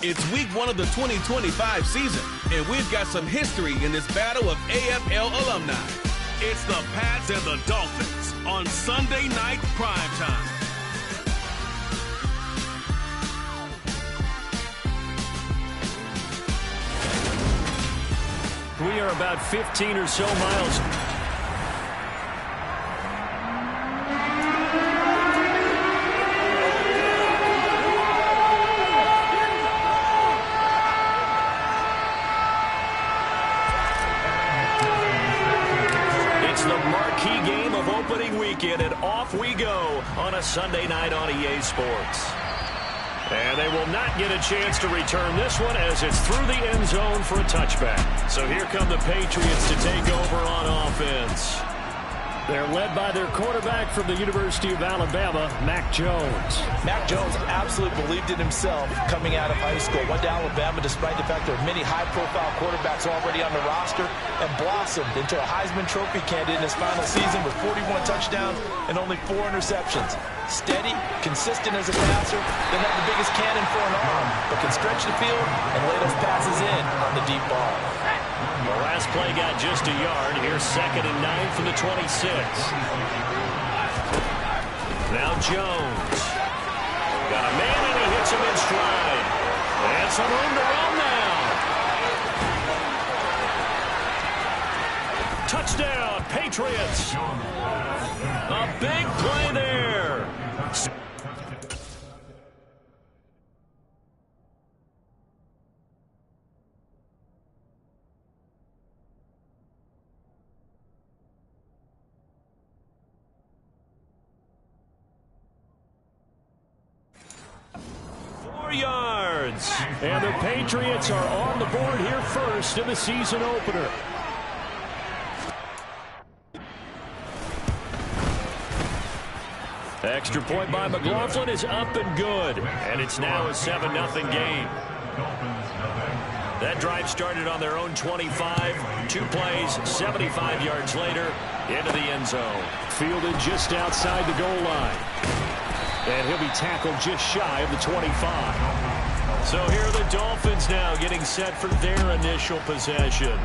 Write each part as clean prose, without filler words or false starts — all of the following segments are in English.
It's week 1 of the 2025 season, and we've got some history in this battle of AFL alumni. It's the Pats and the Dolphins on Sunday Night Primetime. We are about 15 or so miles. And off we go on a Sunday night on EA Sports. And they will not get a chance to return this one as it's through the end zone for a touchback. So here come the Patriots to take over on offense. They're led by their quarterback from the University of Alabama, Mac Jones. Mac Jones absolutely believed in himself coming out of high school. Went to Alabama despite the fact there are many high-profile quarterbacks already on the roster and blossomed into a Heisman Trophy candidate in his final season with 41 touchdowns and only 4 interceptions. Steady, consistent as a passer, doesn't have the biggest cannon for an arm, but can stretch the field and lay those passes in on the deep ball. The last play got just a yard. Here's 2nd and 9 from the 26. Now Jones. Got a man and he hits him in stride. And some room to run now. Touchdown, Patriots. A big play there. 4 yards. And the Patriots are on the board here first in the season opener. Extra point by McLaughlin is up and good. And it's now a 7-0 game. That drive started on their own 25. 2 plays, 75 yards later, into the end zone. Fielded just outside the goal line. And he'll be tackled just shy of the 25. So here are the Dolphins now getting set for their initial possession.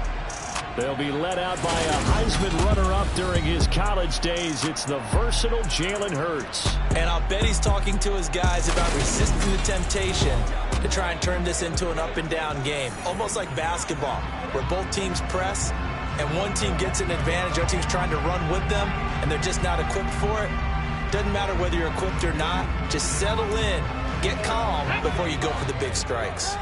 They'll be led out by a Heisman runner-up during his college days. It's the versatile Jalen Hurts. And I'll bet he's talking to his guys about resisting the temptation to try and turn this into an up-and-down game. Almost like basketball, where both teams press, and one team gets an advantage, the other team's trying to run with them, and they're just not equipped for it. Doesn't matter whether you're equipped or not. Just settle in, get calm before you go for the big strikes.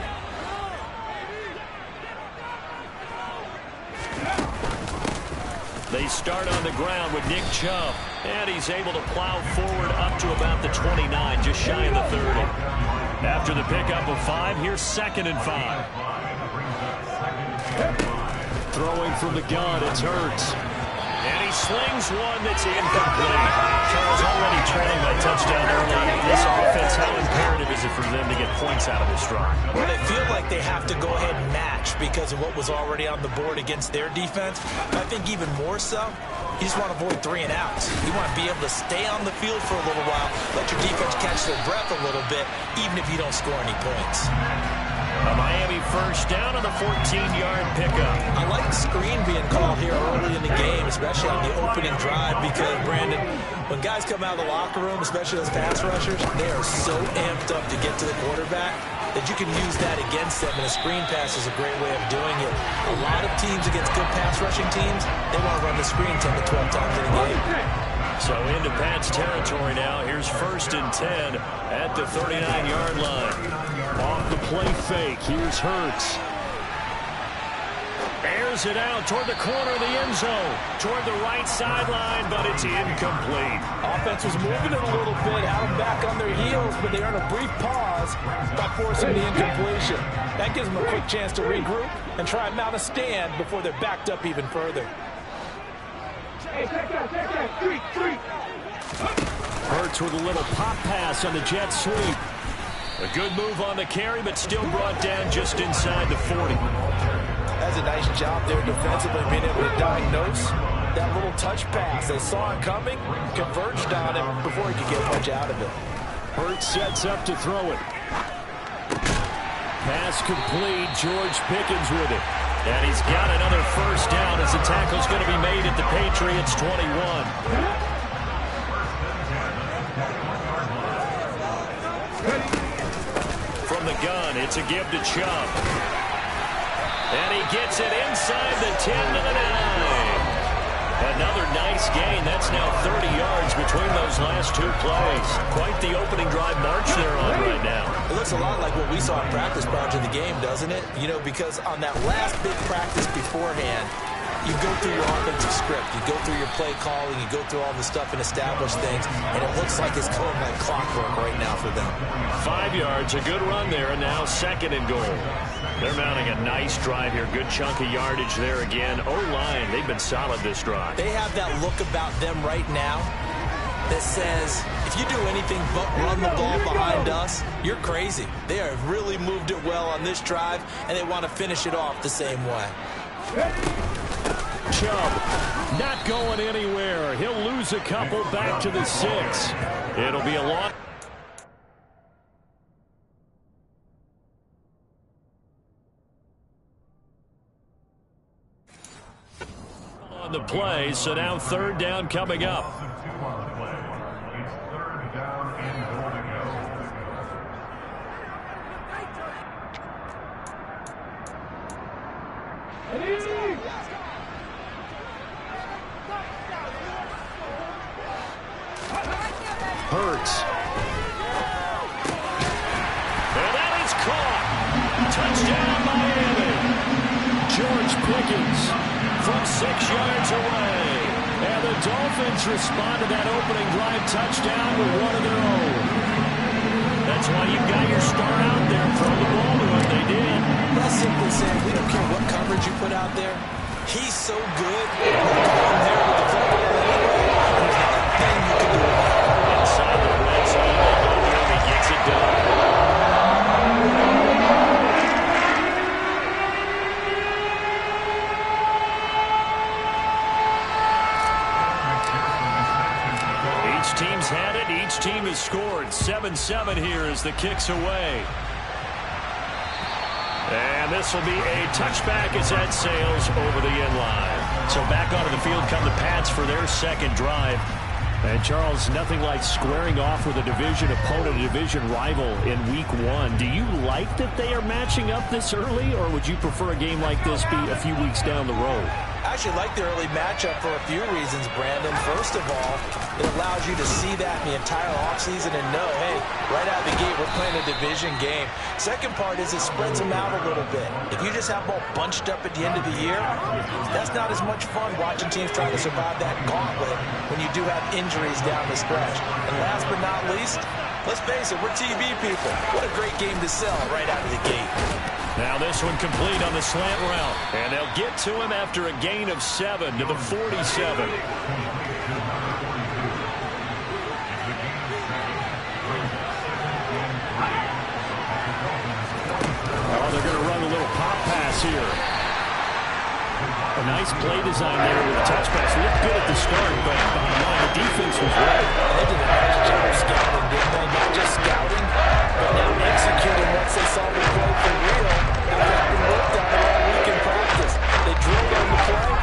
They start on the ground with Nick Chubb, and he's able to plow forward up to about the 29, just shy of the 30. After the pickup of 5, here's 2nd and 5. Throwing from the gun, it's Hurts. And he slings one that's incomplete. Charles already trailing by touchdown early. This offense, how imperative is it for them to get points out of this drive? Well, they feel like they have to go ahead and match because of what was already on the board against their defense. I think even more so, you just want to avoid 3 and outs. You want to be able to stay on the field for a little while, let your defense catch their breath a little bit, even if you don't score any points. A Miami first down on the 14-yard pickup. I like the screen being called here early in the game, especially on the opening drive, because, Brandon, when guys come out of the locker room, especially those pass rushers, they are so amped up to get to the quarterback that you can use that against them, and a screen pass is a great way of doing it. A lot of teams against good pass rushing teams, they want to run the screen 10 to 12 times in a game. So into Pats territory now. Here's 1st and 10 at the 39-yard line. Off the play fake. Here's Hurts. Airs it out toward the corner of the end zone. Toward the right sideline, but it's incomplete. Offense was moving it a little bit, out and back on their heels, but they earn a brief pause by forcing the incompletion. That gives them a quick chance to regroup and try and mount a stand before they're backed up even further. Hurts with a little pop pass on the jet sweep. A good move on the carry, but still brought down just inside the 40. That's a nice job there defensively, being able to diagnose that little touch pass. They saw it coming, converged on him before he could get much out of it. Hurts sets up to throw it. Pass complete. George Pickens with it. And he's got another first down as the tackle's going to be made at the Patriots 21. From the gun, it's a give to Chubb. And he gets it inside the 10 to the 9. Another nice gain. That's now 30 yards between those last two plays. Quite the opening drive march they're on right now. It looks a lot like what we saw in practice prior to the game, doesn't it? You know, because on that last big practice beforehand, you go through your offensive script, you go through your play calling, you go through all the stuff and establish things, and it looks like it's going like clockwork right now for them. 5 yards, a good run there, and now 2nd and goal. They're mounting a nice drive here. Good chunk of yardage there again. O-line, they've been solid this drive. They have that look about them right now that says, if you do anything but run the ball behind us, you're crazy. They have really moved it well on this drive, and they want to finish it off the same way. Chubb not going anywhere. He'll lose a couple back to the 6. It'll be a long. On the play, so now 3rd down coming up. Hurts. And that is caught. Touchdown, Miami. George Pickens from 6 yards away. And the Dolphins respond to that opening drive touchdown with one of their own. That's why you've got your star out there throwing the ball to him. They did. That's simply saying, we don't care what coverage you put out there. He's so good. We're going there with the football anyway. There's not a thing you can do about it. Inside the red zone, they go here, and he gets it done. Each team's had it. Each team has scored. 7-7 here as the kick's away. And this will be a touchback as that sails over the end line. So back onto the field come the Pats for their 2nd drive. And, Charles, nothing like squaring off with a division opponent, a division rival in Week 1. Do you like that they are matching up this early, or would you prefer a game like this be a few weeks down the road? I actually like the early matchup for a few reasons, Brandon. First of all, it allows you to see that in the entire offseason and know, hey, right out of the gate, we're playing a division game. Second part is it spreads them out a little bit. If you just have them all bunched up at the end of the year, that's not as much fun watching teams try to survive that gauntlet when you do have injuries down the stretch. And last but not least, let's face it, we're TV people. What a great game to sell right out of the gate. Now this one complete on the slant route. And they'll get to him after a gain of 7 to the 47. Oh, they're going to run a little pop pass here. A nice play design there with the touch pass. Looked good at the start, but bottom line, the defense was right. They did a nice job of scouting, didn't they? Not just scouting, but now executing once they saw the play for real. They got them worked on it all week in practice. They drilled on the play.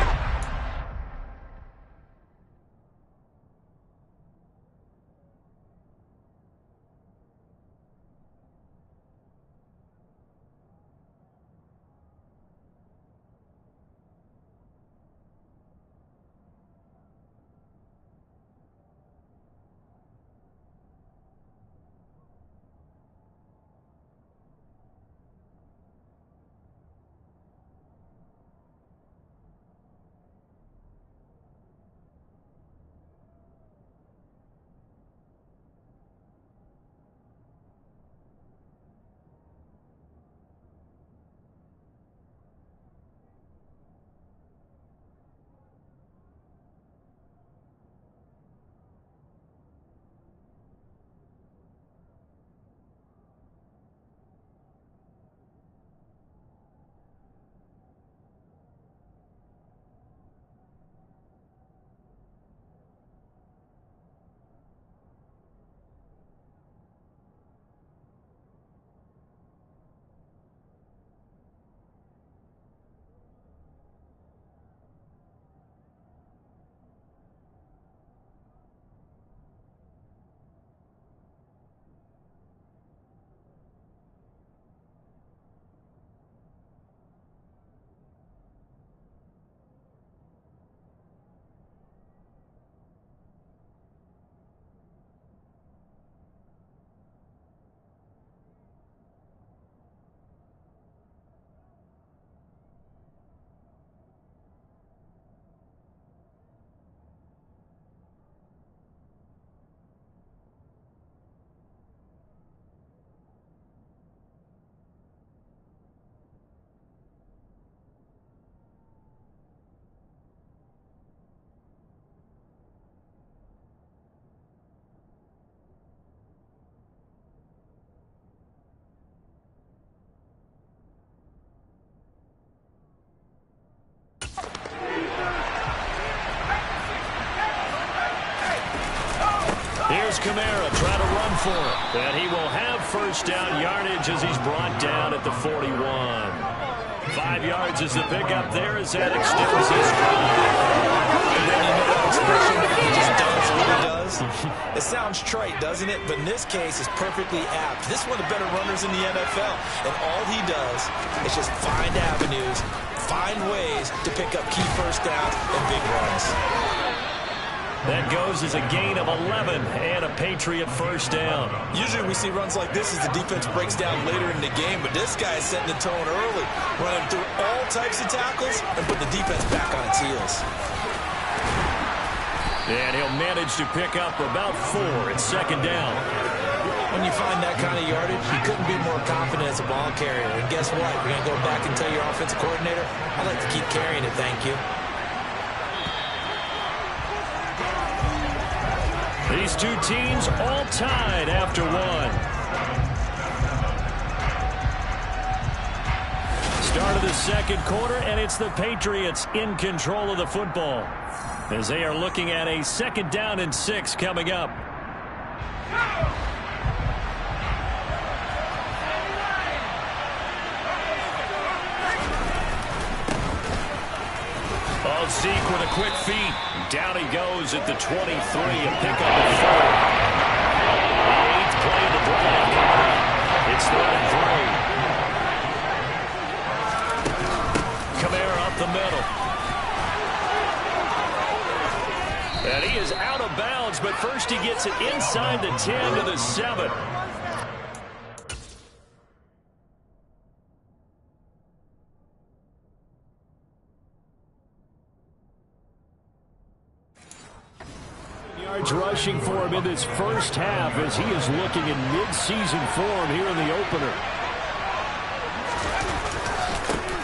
does Kamara try to run for it. And he will have first down yardage as he's brought down at the 41. 5 yards is the pickup there as that extends his drive. And then you know that expression that he just does what he does? It sounds trite, doesn't it? But in this case, it's perfectly apt. This is one of the better runners in the NFL. And all he does is just find avenues, find ways to pick up key first downs and big runs. That goes as a gain of 11 and a Patriot first down. Usually we see runs like this as the defense breaks down later in the game, but this guy is setting the tone early, running through all types of tackles and put the defense back on its heels. And he'll manage to pick up about 4 at second down. When you find that kind of yardage, you couldn't be more confident as a ball carrier. And guess what? You're going to go back and tell your offensive coordinator, I'd like to keep carrying it, thank you. These two teams all tied after 1. Start of the second quarter, and it's the Patriots in control of the football as they are looking at a 2nd down and 6 coming up. Zeke with a quick feed. Down he goes at the 23, a pickup at 4. The 8th play of the drive. It's 3rd and 3. Kamara up the middle. And he is out of bounds, but first he gets it inside the 10 to the 7. Rushing for him in this first half as he is looking in mid-season form here in the opener.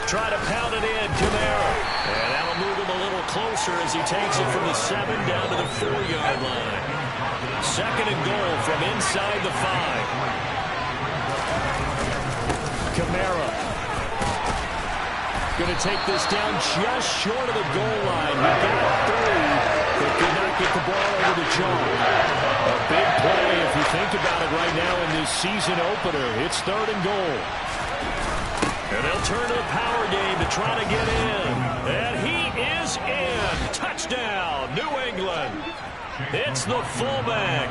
Try to pound it in, Kamara. And that'll move him a little closer as he takes it from the 7 down to the 4-yard line. 2nd and goal from inside the 5. Kamara. Going to take this down just short of the goal line. He got 3. But could not get the ball over the chalk. A big play if you think about it right now in this season opener. It's 3rd and goal. And they'll turn to the power game to try to get in. And he is in. Touchdown, New England. It's the fullback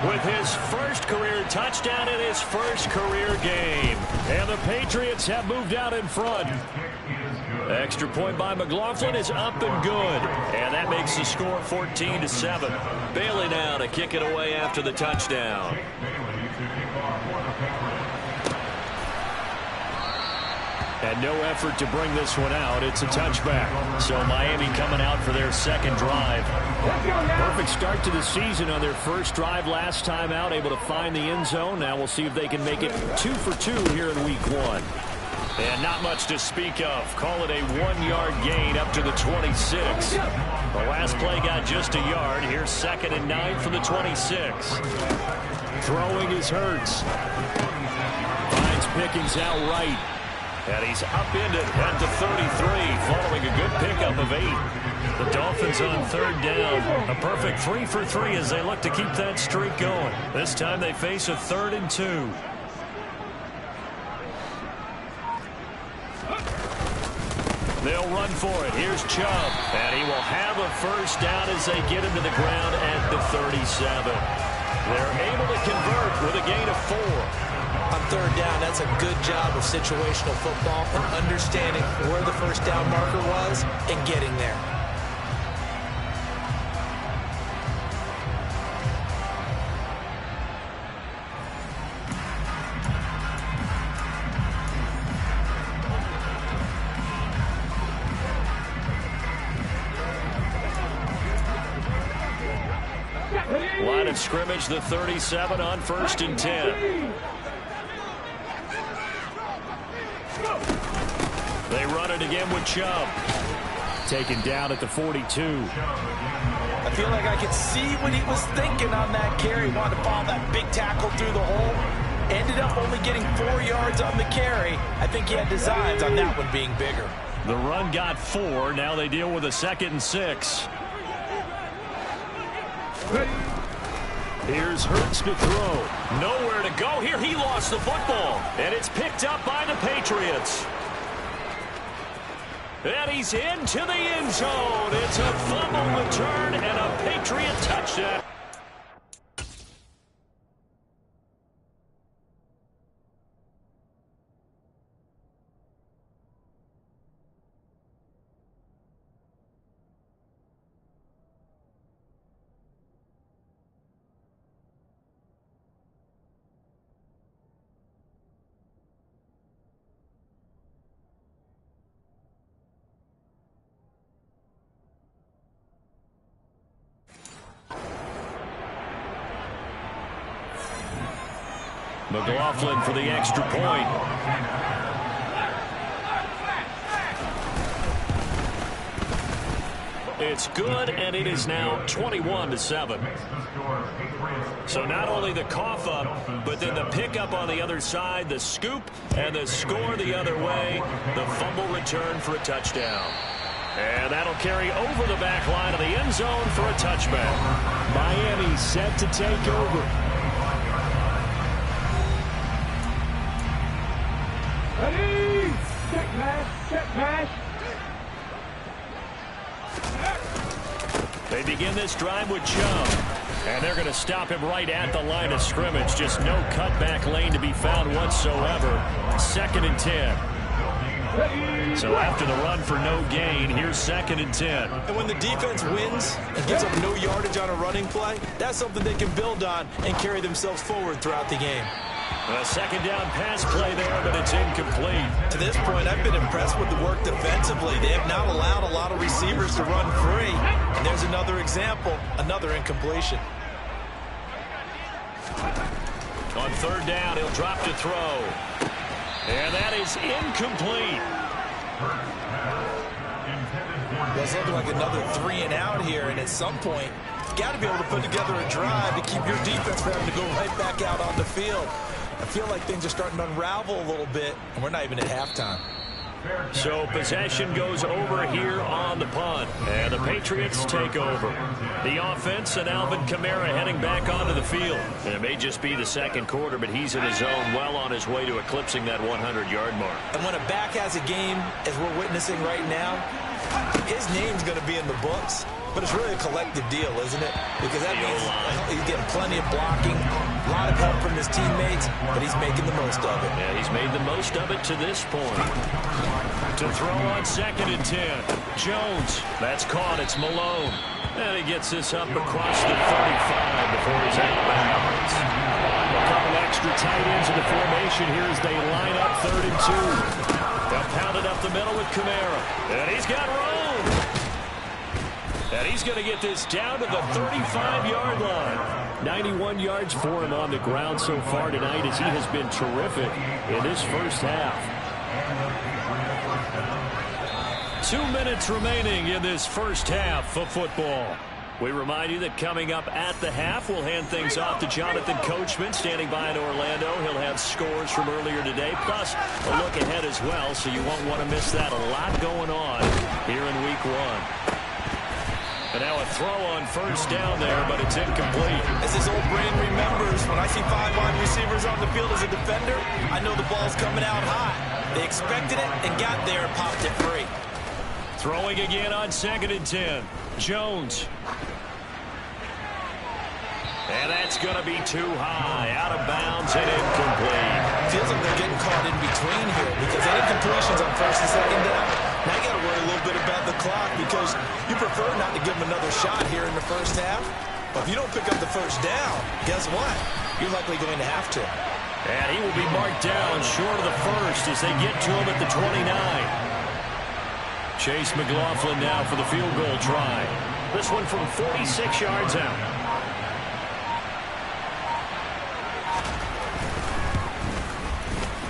with his first career touchdown in his first career game. And the Patriots have moved out in front. Extra point by McLaughlin is up and good. And that makes the score 14-7. Bailey now to kick it away after the touchdown. And no effort to bring this one out. It's a touchback. So Miami coming out for their 2nd drive. Perfect start to the season on their first drive last time out. Able to find the end zone. Now we'll see if they can make it 2 for 2 here in week 1. And not much to speak of. Call it a 1-yard gain up to the 26. The last play got just a yard. Here's 2nd and 9 from the 26. Throwing is Hurts. Finds Pickens out right. And he's upended at the 33 following a good pickup of 8. The Dolphins on 3rd down. A perfect 3 for 3 as they look to keep that streak going. This time they face a 3rd and 2. They'll run for it. Here's Chubb. And he will have a first down as they get him to the ground at the 37. They're able to convert with a gain of 4. On 3rd down, that's a good job of situational football and understanding where the first down marker was and getting there. Line of scrimmage, the 37 on 1st and 10. They run it again with Chubb. Taken down at the 42. I feel like I could see what he was thinking on that carry. Wanted to follow that big tackle through the hole. Ended up only getting 4 yards on the carry. I think he had designs on that one being bigger. The run got 4. Now they deal with a 2nd and 6. Here's Hurts to throw. Nowhere to go here. He lost the football. And it's picked up by the Patriots. And he's into the end zone. It's a fumble return and a Patriot touchdown. McLaughlin for the extra point. It's good, and it is now 21-7. So not only the cough up, but then the pickup on the other side, the scoop, and the score the other way, the fumble return for a touchdown. And that'll carry over the back line of the end zone for a touchback. Miami set to take over. Ready! Check pass. They begin this drive with Chubb. And they're going to stop him right at the line of scrimmage. Just no cutback lane to be found whatsoever. 2nd and 10. So after the run for no gain, here's 2nd and 10. And when the defense wins and gives up no yardage on a running play, that's something they can build on and carry themselves forward throughout the game. A 2nd down pass play there, but it's incomplete. To this point, I've been impressed with the work defensively. They have not allowed a lot of receivers to run free. And there's another example, another incompletion. On 3rd down, he'll drop to throw. And that is incomplete. It's looking like another 3 and out here, and at some point, you got to be able to put together a drive to keep your defense from having to go right back out on the field. I feel like things are starting to unravel a little bit, and we're not even at halftime. So possession goes over here on the punt, and the Patriots take over. The offense and Alvin Kamara heading back onto the field. And it may just be the 2nd quarter, but he's in his zone, well on his way to eclipsing that 100-yard mark. And when a back has a game, as we're witnessing right now, his name's going to be in the books. But it's really a collective deal, isn't it? Because that means he's getting plenty of blocking, a lot of help from his teammates, but he's making the most of it. Yeah, he's made the most of it to this point. To throw on 2nd and 10. Jones, that's caught. It's Malone. And he gets this up across the 35 before he's out of bounds. A couple extra tight ends in the formation here as they line up 3rd and 2. They'll pound it up the middle with Kamara. And he's got room. And he's going to get this down to the 35-yard line. 91 yards for him on the ground so far tonight as he has been terrific in this first half. 2 minutes remaining in this first half of football. We remind you that coming up at the half, we'll hand things off to Jonathan Coachman standing by in Orlando. He'll have scores from earlier today, plus a look ahead as well, so you won't want to miss that. A lot going on here in Week 1. And now a throw on 1st down there, but it's incomplete. As his old brain remembers, when I see 5 wide receivers on the field as a defender, I know the ball's coming out high. They expected it and got there and popped it free. Throwing again on 2nd and 10. Jones. And that's going to be too high. Out of bounds and incomplete. Feels like they're getting caught in between here because any completions on 1st and 2nd down, now you got to worry a little bit about the clock because you prefer not to give them another shot here in the first half. But if you don't pick up the 1st down, guess what? You're likely going to have to. And he will be marked down short of the 1st as they get to him at the 29. Chase McLaughlin now for the field goal try. This one from 46 yards out.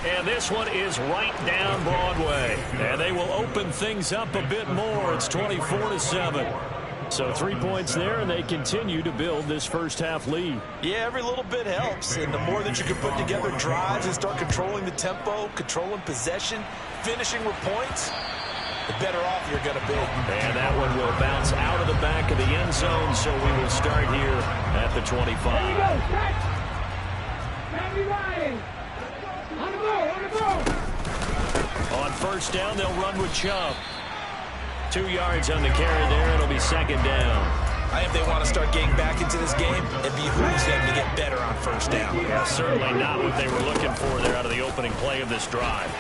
And this one is right down Broadway. And they will open things up a bit more. It's 24-7. So 3 points there, and they continue to build this first half lead. Yeah, every little bit helps. And the more that you can put together drives and start controlling the tempo, controlling possession, finishing with points, the better off you're going to be. And that one will bounce out of the back of the end zone, so we will start here at the 25. There you go, Jack. Sammy Ryan. On the ball. On first down, they'll run with Chubb. 2 yards on the carry there. It'll be second down. I think they want to start getting back into this game. It behooves them to get better on first down. Yeah, certainly not what they were looking for there out of the opening play of this drive.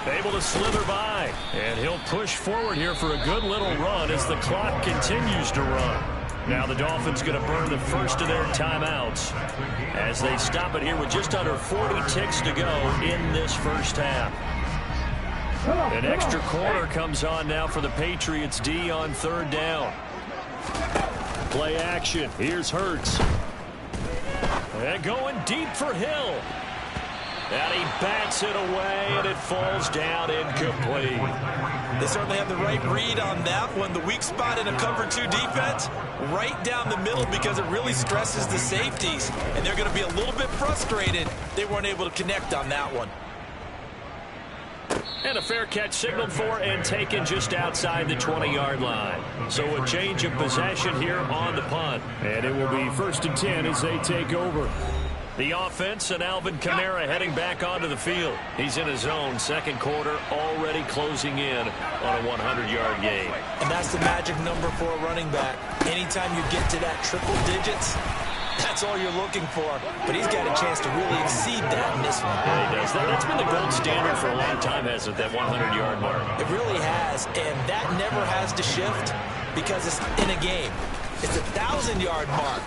Able to slither by, and he'll push forward here for a good little run as the clock continues to run. Now the Dolphins going to burn the first of their timeouts as they stop it here with just under 40 ticks to go in this first half. An extra corner comes on now for the Patriots D on third down. Play action. Here's Hurts. And going deep for Hill. And he bats it away, and it falls down incomplete. They certainly have the right read on that one. The weak spot in a cover 2 defense, right down the middle because it really stresses the safeties. And they're going to be a little bit frustrated they weren't able to connect on that one. And a fair catch signaled for and taken just outside the 20-yard line. So a change of possession here on the punt. And it will be 1st and 10 as they take over. The offense and Alvin Kamara heading back onto the field. He's in his own second quarter, already closing in on a 100-yard game. And that's the magic number for a running back. Anytime you get to that triple digits, that's all you're looking for. But he's got a chance to really exceed that in this one. Yeah, he does. That's been the gold standard for a long time, hasn't it, that 100-yard mark? It really has, and that never has to shift because it's in a game. It's a 1,000-yard mark.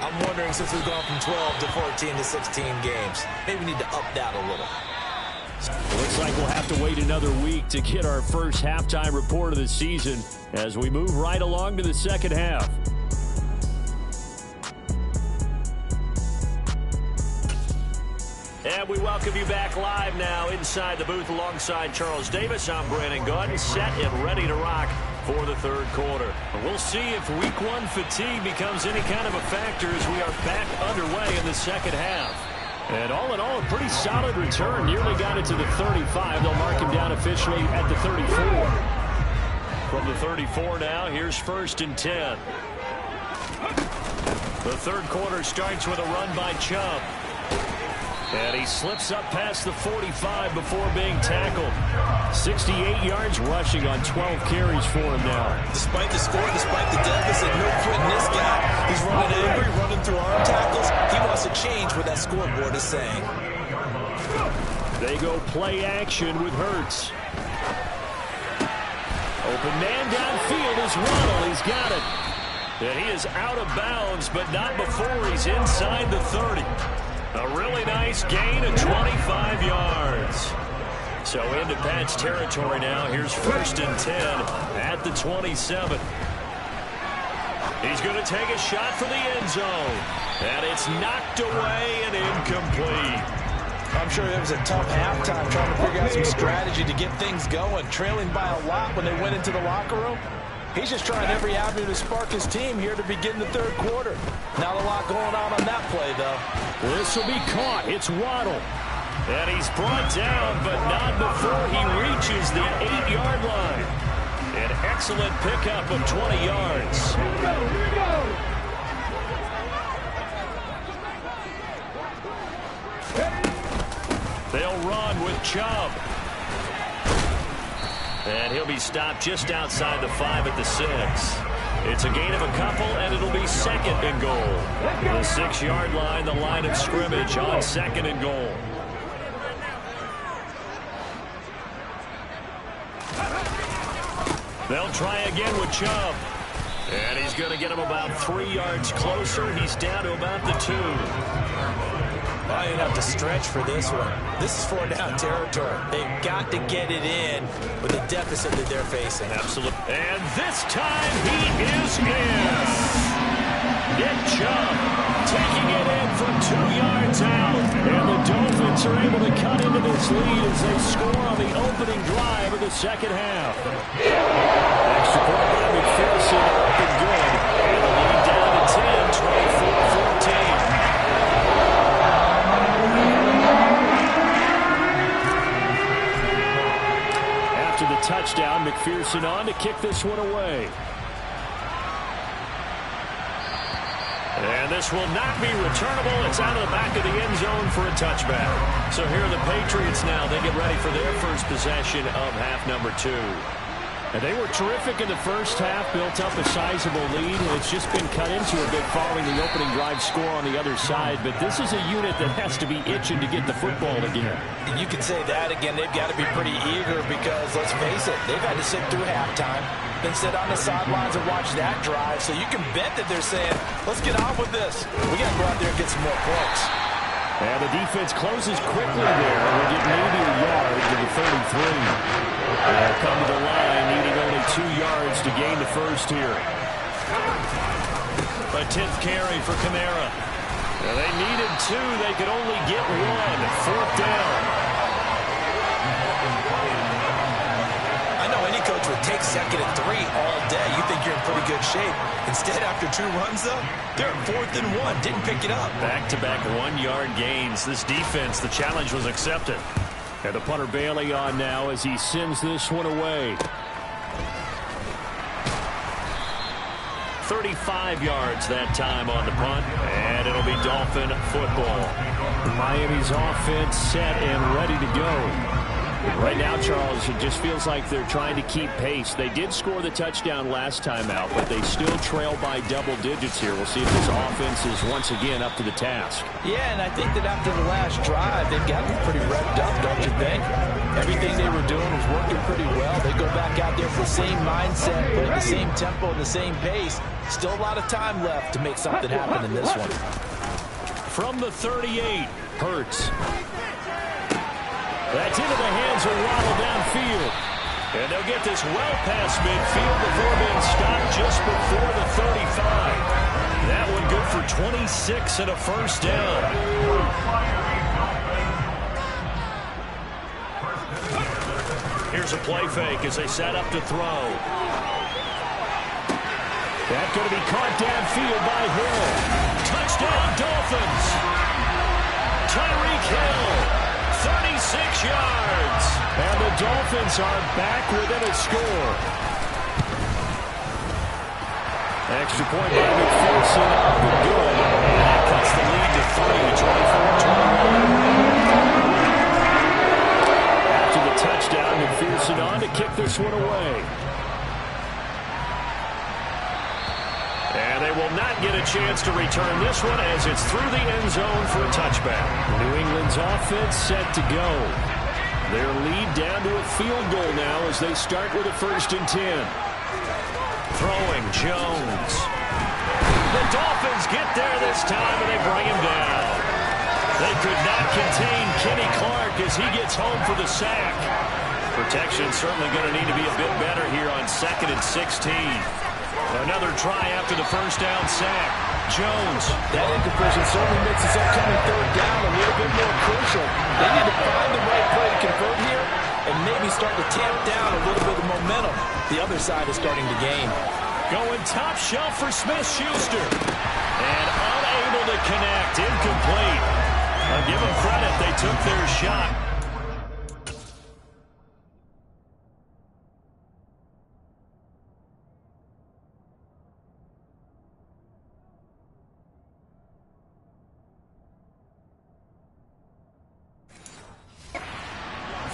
I'm wondering, since we've gone from 12 to 14 to 16 games, maybe we need to up that a little. Looks like we'll have to wait another week to get our first halftime report of the season as we move right along to the second half. And we welcome you back live now inside the booth alongside Charles Davis. I'm Brandon Gaudin, set and ready to rock for the third quarter. We'll see if week 1 fatigue becomes any kind of a factor as we are back underway in the second half. And all in all, a pretty solid return. Nearly got it to the 35. They'll mark him down officially at the 34. From the 34 now, here's 1st and 10. The third quarter starts with a run by Chubb. And he slips up past the 45 before being tackled. 68 yards rushing on 12 carries for him now. Despite the score, despite the deficit, no quitting this guy. He's running angry, running through arm tackles. He wants to change what that scoreboard is saying. They go play action with Hurts. Open man downfield is Waddle. He's got it. And he is out of bounds, but not before he's inside the 30. A really nice gain of 25 yards. So into Pat's territory now. Here's 1st and 10 at the 27. He's going to take a shot for the end zone. And it's knocked away and incomplete. I'm sure it was a tough halftime trying to figure out some strategy to get things going. Trailing by a lot when they went into the locker room. He's just trying every avenue to spark his team here to begin the third quarter. Not a lot going on that play, though. This will be caught. It's Waddle. And he's brought down, but not before he reaches the 8-yard line. An excellent pickup of 20 yards. Here we go. They'll run with Chubb. And he'll be stopped just outside the 5 at the 6. It's a gain of a couple, and it'll be 2nd and goal. The 6-yard line, the line of scrimmage on 2nd and goal. They'll try again with Chubb. And he's going to get him about 3 yards closer. He's down to about the 2. I didn't have to stretch for this one. This is 4-down territory. They've got to get it in with the deficit that they're facing. Absolutely. And this time he is in. Nick Chubb taking it in from 2 yards out. And the Dolphins are able to cut into this lead as they score on the opening drive of the second half. Extra point by McPherson up and good. And the lead down to 10, 24-14. After the touchdown, McPherson on to kick this one away. And this will not be returnable. It's out of the back of the end zone for a touchback. So here are the Patriots now. They get ready for their first possession of half number 2. And they were terrific in the first half, built up a sizable lead, and it's just been cut into a bit following the opening drive score on the other side. But this is a unit that has to be itching to get the football again. You could say that again. They've got to be pretty eager because, let's face it, they've had to sit through halftime, then sit on the sidelines and watch that drive. So you can bet that they're saying, let's get on with this. We got to go out there and get some more points. And the defense closes quickly there. We'll get maybe a yard to the 33. They'll come to the line, needing only 2 yards to gain the first here. A 10th carry for Kamara. Now they needed 2. They could only get 1. 4th down. I know any coach would take 2nd and 3 all day. You think you're in pretty good shape. Instead, after 2 runs, though, they're at 4th and 1. Didn't pick it up. Back-to-back 1-yard gains. This defense, the challenge was accepted. And the punter Bailey on now as he sends this one away. 35 yards that time on the punt, and it'll be Dolphin football. Miami's offense set and ready to go. Right now, Charles, it just feels like they're trying to keep pace. They did score the touchdown last time out, but they still trail by double digits here. We'll see if this offense is once again up to the task. Yeah, and I think that after the last drive, they've got to be pretty revved up, don't you think? Everything they were doing was working pretty well. They go back out there with the same mindset, put the same tempo, and the same pace. Still a lot of time left to make something happen in this one. From the 38, Hurts. That's into the hands of Waddle downfield. And they'll get this well past midfield before being stopped just before the 35. That one good for 26 and a first down. Here's a play fake as they set up to throw. That's going to be caught downfield by Hill. Touchdown, Dolphins. Tyreek Hill. 36 yards. And the Dolphins are back within a score. Extra point by McPherson. Up and good. And that cuts the lead to 3, 24-21. After the touchdown, McPherson on to kick this one away. And they will not get a chance to return this one as it's through the end zone for a touchback. New England's offense set to go. Their lead down to a field goal now as they start with a 1st and 10. Throwing Jones. The Dolphins get there this time and they bring him down. They could not contain Kenny Clark as he gets home for the sack. Protection certainly going to need to be a bit better here on 2nd and 16. Another try after the first down sack. Jones. That incompletion certainly makes this upcoming 3rd down a little bit more crucial. They need to find the right play to convert here and maybe start to tamp down a little bit of momentum. The other side is starting to gain. Going top shelf for Smith-Schuster. And unable to connect. Incomplete. I'll give them credit. They took their shot.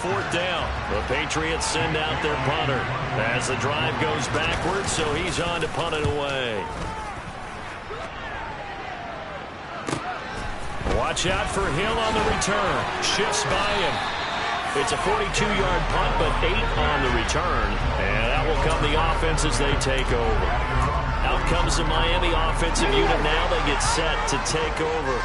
Fourth down. The Patriots send out their punter as the drive goes backwards, so he's on to punt it away. Watch out for Hill on the return. Shifts by him. It's a 42-yard punt, but 8 on the return. And that will come the offense as they take over. Out comes the Miami offensive unit now. They get set to take over.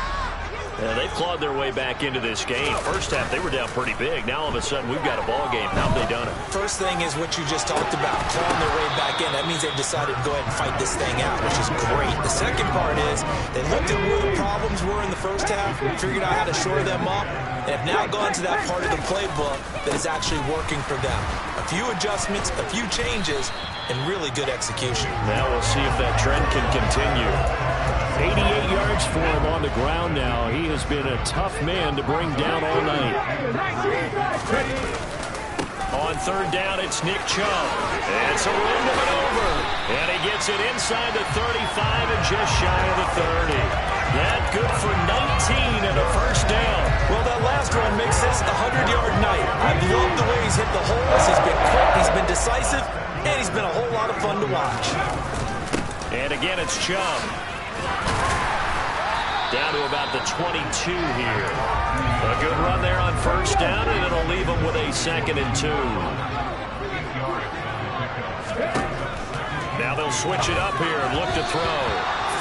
They've clawed their way back into this game. First half, they were down pretty big. Now, all of a sudden, we've got a ball game. How have they done it? First thing is what you just talked about, clawing their way back in. That means they've decided to go ahead and fight this thing out, which is great. The second part is they looked at where the problems were in the first half, figured out how to shore them up, and have now gone to that part of the playbook that is actually working for them. A few adjustments, a few changes, and really good execution. Now we'll see if that trend can continue. 88 yards for him on the ground now. He has been a tough man to bring down all night. On on third down, it's Nick Chubb. And so we're into it over. And he gets it inside the 35 and just shy of the 30. That good for 19 and a first down. Well, that last run makes this a 100-yard night. I've loved the way he's hit the holes. He's been quick, he's been decisive, and he's been a whole lot of fun to watch. And again, it's Chubb. Down to about the 22 here. A good run there on first down, and it'll leave him with a 2nd and 2. Now they'll switch it up here and look to throw.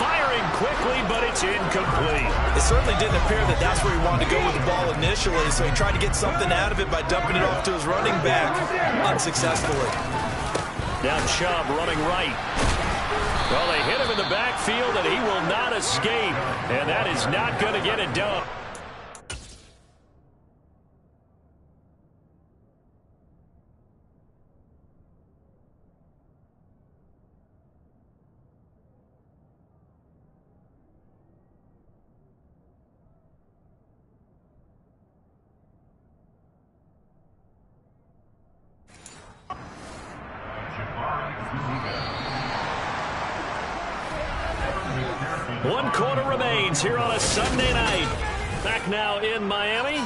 Firing quickly, but it's incomplete. It certainly didn't appear that that's where he wanted to go with the ball initially, so he tried to get something out of it by dumping it off to his running back unsuccessfully. Now Chubb running right. Well, they hit him in the backfield, and he will not escape. And that is not going to get it done. One quarter remains here on a Sunday night. Back now in Miami.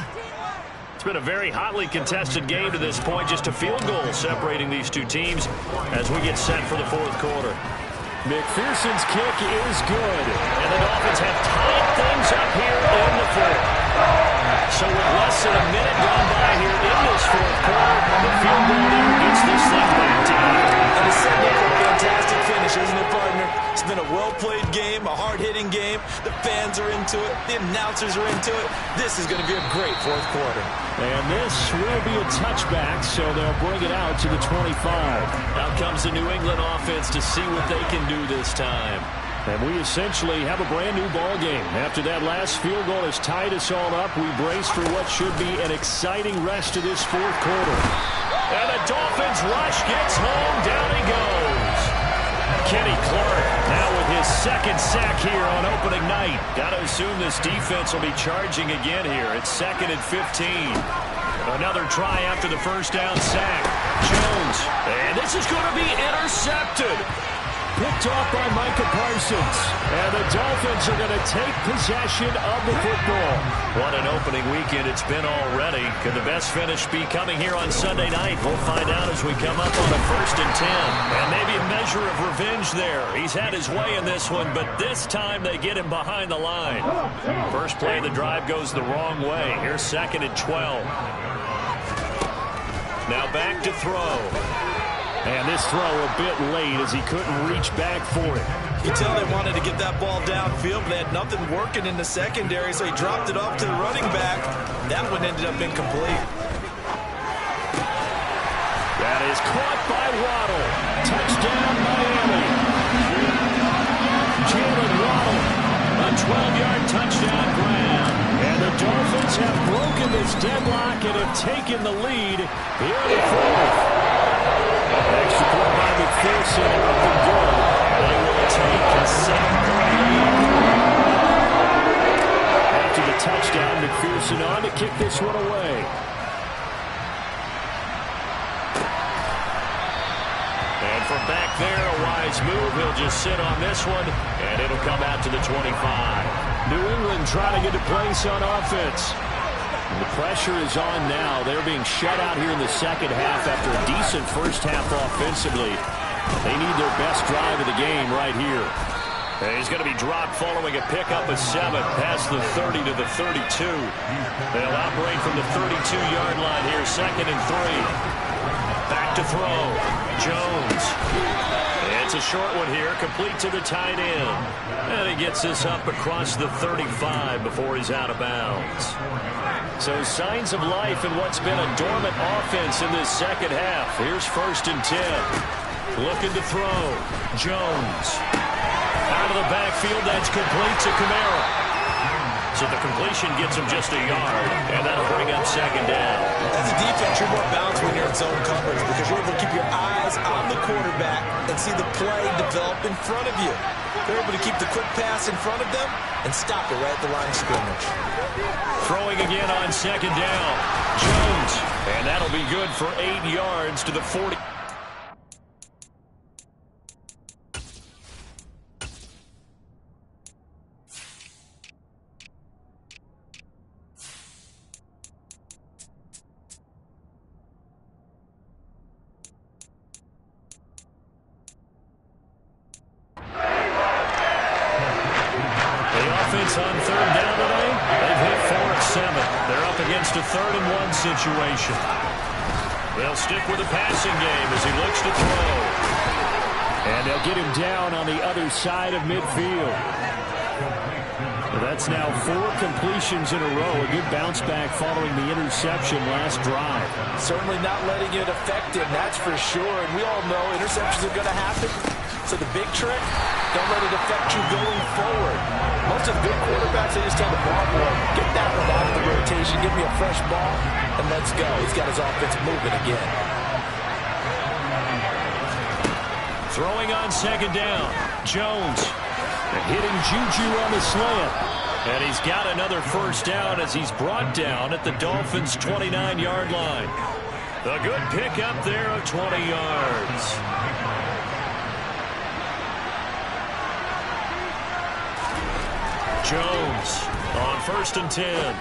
It's been a very hotly contested game to this point. Just a field goal separating these two teams as we get set for the fourth quarter. McPherson's kick is good. And the Dolphins have tied things up here in the fourth. So with less than a minute gone by here in this fourth quarter, the field goal here gets this thing back tied. And it's setting up a fantastic finish, isn't it, partner? It's been a well-played game, a hard-hitting game. The fans are into it. The announcers are into it. This is going to be a great fourth quarter. And this will be a touchback, so they'll bring it out to the 25. Out comes the New England offense to see what they can do this time. And we essentially have a brand-new ball game. After that last field goal has tied us all up, we brace for what should be an exciting rest of this fourth quarter. And the Dolphins rush gets home. Down he goes. Kenny Clark now with his 2nd sack here on opening night. Got to assume this defense will be charging again here. It's 2nd and 15. Another try after the first down sack. Jones. And this is going to be intercepted. Picked off by Micah Parsons. And the Dolphins are going to take possession of the football. What an opening weekend it's been already. Could the best finish be coming here on Sunday night? We'll find out as we come up on a 1st and 10. And maybe a measure of revenge there. He's had his way in this one, but this time they get him behind the line. First play of the drive goes the wrong way. Here's 2nd and 12. Now back to throw. And this throw a bit late as he couldn't reach back for it. You tell they wanted to get that ball downfield, but they had nothing working in the secondary, so he dropped it off to the running back. That one ended up incomplete. That is caught by Waddle. Touchdown, Miami. Jalen Waddle, a 12-yard touchdown grab. And the Dolphins have broken this deadlock and have taken the lead here in the fourth. Extra point by McPherson, nothing good. They will take a 7-point lead. After the touchdown, McPherson on to kick this one away. And from back there, a wise move. He'll just sit on this one, and it'll come out to the 25. New England trying to get a place on offense. And the pressure is on now. They're being shut out here in the second half after a decent first half offensively. They need their best drive of the game right here. And he's going to be dropped following a pickup of 7 past the 30 to the 32. They'll operate from the 32-yard line here, 2nd and 3. Back to throw. Jones. It's a short one here, complete to the tight end. And he gets this up across the 35 before he's out of bounds. So signs of life in what's been a dormant offense in this second half. Here's 1st and 10. Looking to throw. Jones. Out of the backfield, that's complete to Kamara. So the completion gets him just a yard, and that'll bring up 2nd down. As a defense, you're more balanced when you're in zone coverage because you're able to keep your eyes eyes on the quarterback and see the play develop in front of you. They're able to keep the quick pass in front of them and stop it right at the line of scrimmage. Throwing again on second down. Jones. And that'll be good for 8 yards to the 40. On third down today, they've hit 4 of 7. They're up against a 3rd-and-1 situation. They'll stick with the passing game as he looks to throw. And they'll get him down on the other side of midfield. That's now 4 completions in a row. A good bounce back following the interception last drive. Certainly not letting it affect him, that's for sure. And we all know interceptions are going to happen. So the big trick, don't let it affect you going forward. Most of the good quarterbacks, they just tell the ball boy, get that one out of the rotation, give me a fresh ball, and let's go. He's got his offense moving again. Throwing on second down. Jones. And hitting Juju on the slant. And he's got another first down as he's brought down at the Dolphins' 29-yard line. A good pickup there of 20 yards. Jones on 1st and 10.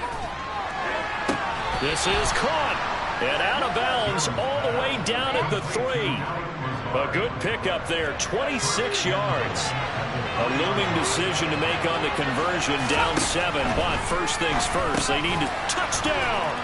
This is caught and out of bounds all the way down at the 3. A good pickup there, 26 yards. A looming decision to make on the conversion, down 7. But first things first, they need to touchdown.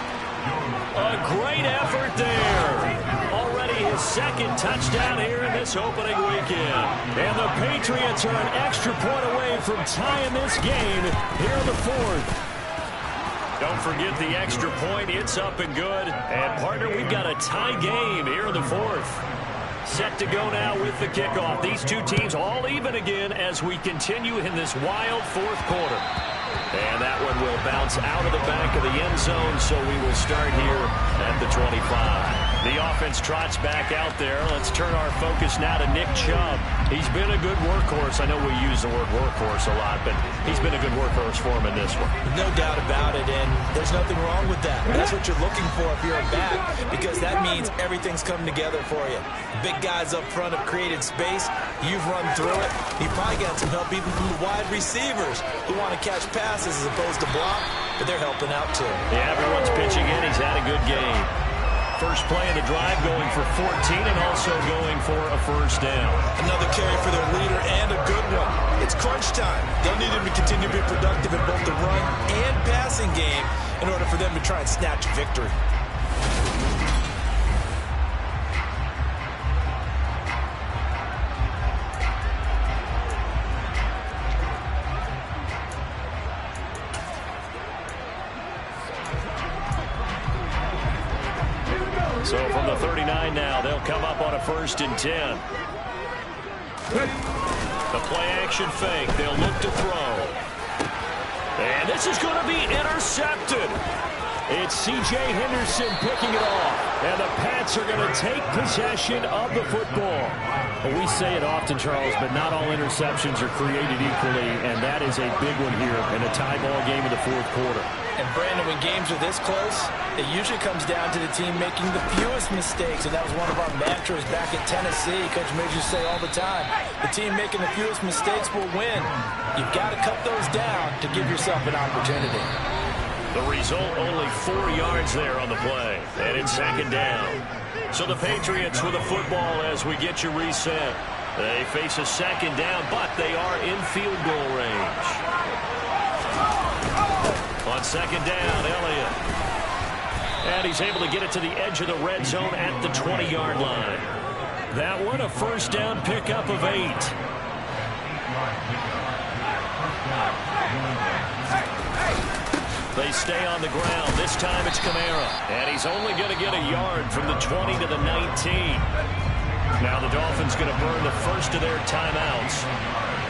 A great effort there. Already his 2nd touchdown here in this opening weekend. And the Patriots are an extra point away from tying this game here in the 4th. Don't forget the extra point. It's up and good. And, partner, we've got a tie game here in the 4th. Set to go now with the kickoff. These two teams all even again as we continue in this wild 4th quarter. And that one will bounce out of the back of the end zone, so we will start here at the 25. The offense trots back out there. Let's turn our focus now to Nick Chubb. He's been a good workhorse. I know we use the word workhorse a lot, but he's been a good workhorse for him in this one. No doubt about it, and there's nothing wrong with that. That's what you're looking for if you're a back, because that means everything's coming together for you. Big guys up front have created space. You've run through it. You probably got some help even from the wide receivers who want to catch passes as opposed to block, but they're helping out too. Yeah, everyone's pitching in. He's had a good game. First play of the drive going for 14 and also going for a first down. Another carry for their leader and a good one. It's crunch time. They'll need him to continue to be productive in both the run and passing game in order for them to try and snatch victory. So from the 39 now, they'll come up on a 1st and 10. The play action fake. They'll look to throw. And this is going to be intercepted. It's C.J. Henderson picking it off. And the Pats are going to take possession of the football. Well, we say it often, Charles, but not all interceptions are created equally, and that is a big one here in a tie ball game in the 4th quarter. And, Brandon, when games are this close, it usually comes down to the team making the fewest mistakes, and that was one of our mantras back at Tennessee. Coach Major say all the time, the team making the fewest mistakes will win. You've got to cut those down to give yourself an opportunity. The result, only 4 yards there on the play, and it's 2nd down. So the Patriots with the football as we get you reset. They face a 2nd down, but they are in field goal range. On 2nd down, Elliott. And he's able to get it to the edge of the red zone at the 20-yard line. That one, a first down pickup of 8. They stay on the ground. This time it's Kamara. And he's only going to get a yard from the 20 to the 19. Now the Dolphins going to burn the first of their timeouts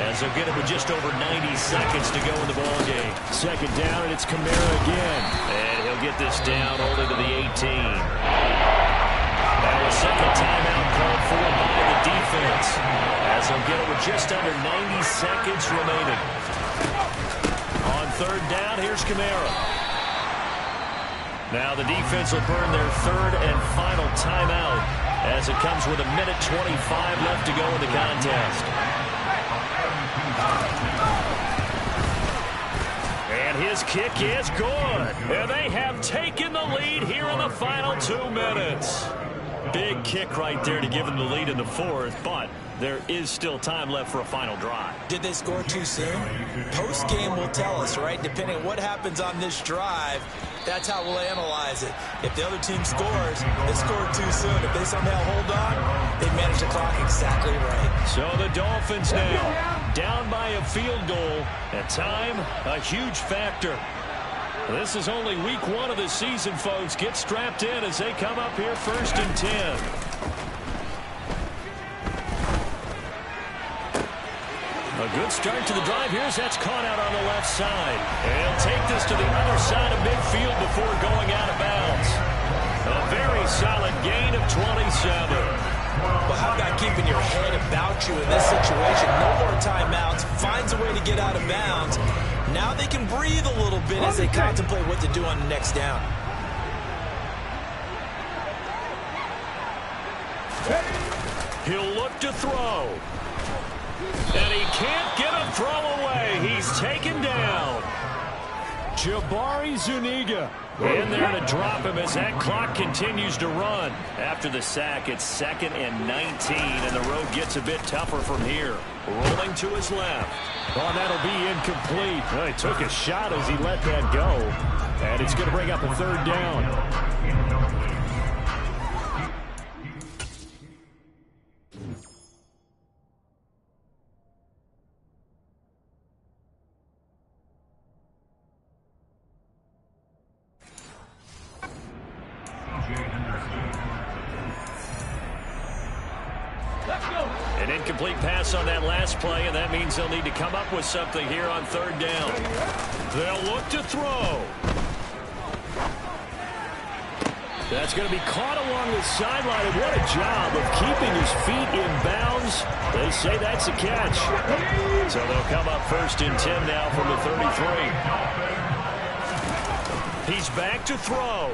as they'll get it with just over 90 seconds to go in the ballgame. 2nd down, and it's Kamara again. And he'll get this down only to the 18. Now a second timeout called for get it with just under 90 seconds remaining. On third down, here's Kamara. Now the defense will burn their third and final timeout as it comes with 1:25 left to go in the contest. And his kick is good. And they have taken the lead here in the final 2 minutes. Big kick right there to give them the lead in the fourth, but there is still time left for a final drive. Did they score too soon? Post-game will tell us, right? Depending on what happens on this drive, that's how we'll analyze it. If the other team scores, they scored too soon. If they somehow hold on, they manage the clock exactly right. So the Dolphins now down by a field goal. At time, a huge factor. This is only week 1 of the season, folks. Get strapped in as they come up here 1st and 10. A good start to the drive. Here's that's caught out on the left side. And he'll take this to the other side of midfield before going out of bounds. A very solid gain of 27. Well, how about keeping your head about you in this situation? No more timeouts. Finds a way to get out of bounds. Now they can breathe a little bit as they contemplate what to do on the next down. He'll look to throw. And he can't get a throw away. He's taken down. Jabari Zuniga in there to drop him as that clock continues to run. After the sack, it's 2nd and 19, and the road gets a bit tougher from here. Rolling to his left. Oh, that'll be incomplete. Well, he took a shot as he let that go. And it's going to bring up a 3rd down. An incomplete pass on that last play, and that means they'll need to come up with something here on 3rd down. They'll look to throw. That's going to be caught along the sideline, and what a job of keeping his feet in bounds. They say that's a catch. So they'll come up 1st and 10 now from the 33. He's back to throw.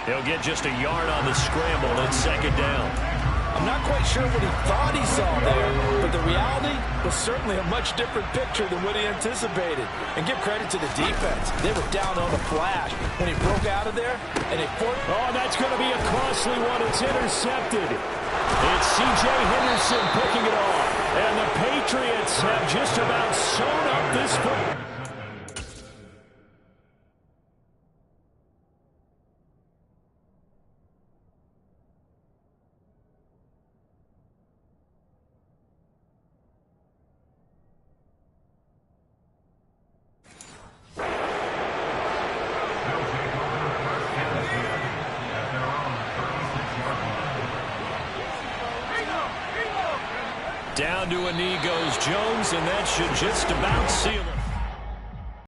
He'll get just a yard on the scramble. It's 2nd down. I'm not quite sure what he thought he saw there, but the reality was certainly a much different picture than what he anticipated. And give credit to the defense. They were down on the flash when he broke out of there, and they forced. Oh, that's going to be a costly one. It's intercepted. It's C.J. Henderson picking it off. And the Patriots have just about sewn up this foot. Down to a knee goes Jones, and that should just about seal it.